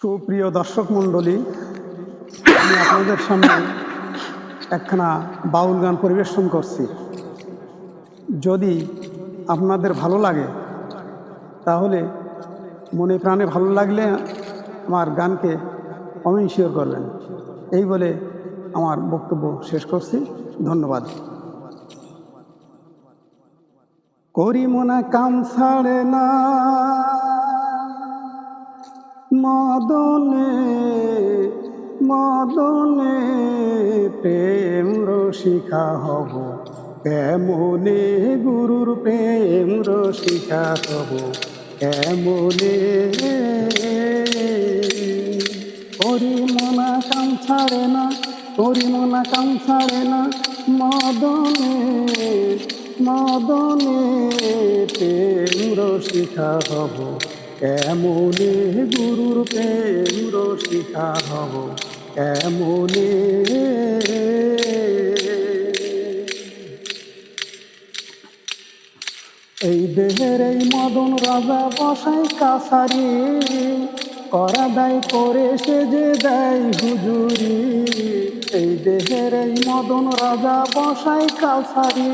সুপ্রিয় দর্শক মণ্ডলী, আমি আপনাদের সামনে একখানা বাউল গান পরিবেশন করছি। যদি আপনাদের ভালো লাগে তাহলে মনে প্রাণে ভালো লাগলে আমার গানকে কমেন্ট শেয়ার করবেন। এই বলে আমার বক্তব্য শেষ করছি। ধন্যবাদ। করি মনা কাম ছাড়ে না মদনে মদনে প্রেম রসিকা হব কেমনে, গুরুর প্রেম রসিকা হব কেমনে। করি মনা কাম ছাড়ে না, করি মনা কাম ছাড়ে না মদনে মদনে প্রেম রসিকা হব কেমনে, গুরুর প্রেম রসিকা হব কেমনে। এই দেহের এই মদন রাজা বসাই কাছারি, করা দায় করে সে যে দেয় হুজুরি। এই দেহের এই মদন রাজা বসাই কাছারি,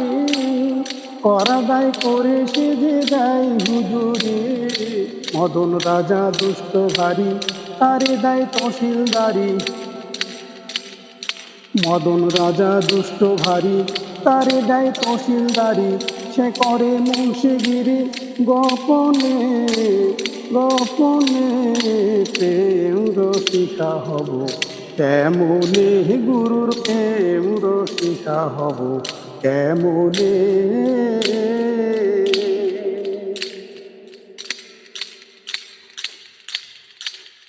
করা দায় করে সে যে দেয় হুজুরি। মদন রাজা দুষ্ট ভারী, তারে দেয় তহসিলদারি। মদন রাজা দুষ্ট ভারী, তারে দেয় তহসিলদারি। সে করে মুন্সিগিরি গোপনে গোপনে প্রেম রসিকা হব কেমনে, গুরুর প্রেম রসিকা হব কেমনে।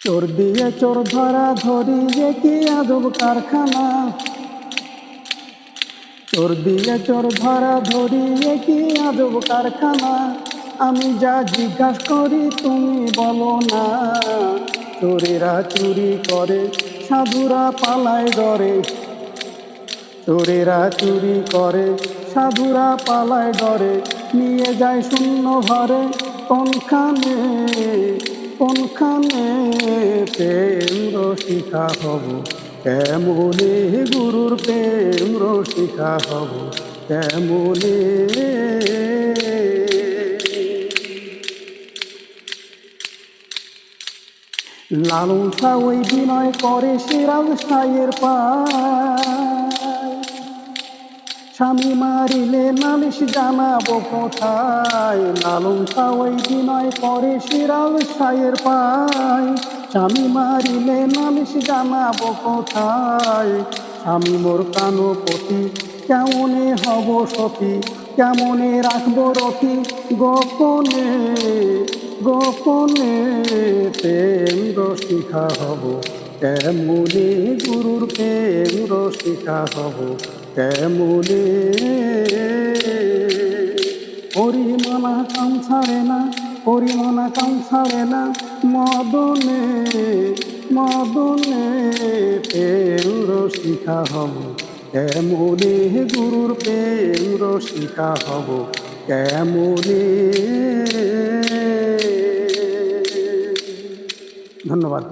চোর দিয়ে চোর ধরা ধরি, যে কি আজব কারখানা। চোর দিয়ে চোর ধরা ধরি, এ কি আজব কারখানা। আমি যা জিজ্ঞাসা করি তুমি বলো না। চোরেরা চুরি করে, সাধুরা পালায় ডরে। চোরেরা চুরি করে, সাধুরা পালায় ডরে। নিয়ে যায় শূন্য ঘরে, কোনখানে কোনখানে প্রেম রসিকা হব কেমনে, গুরুর প্রেম রসিকা হব কেমনে। লালন শাহ ওই বিনয় করে সিরাজ শাহের পায়। স্বামী মারিলে নালিশ জানাবো কোথায়। লালন শাহ ওই বিনয় করে সিরাজ শাহের পায়। স্বামী মারিলে নালিশ জানাবো কোথায়। স্বামী মোর কানপতি, কেমনে হব সতী, কেমনে রাখবো রতি গোপনে গোপনে প্রেম রসিকা হব কেমনে, গুরুর প্রেম রসিকা হব কেমনে। পরিমানা কাম ছাড়ে না, পরিমানা কাম ছাড়ে না মদনে মদনে প্রেম রসিকা হব কেমনে, গুরুর প্রেম রসিকা হব কেমনে। ধন্যবাদ।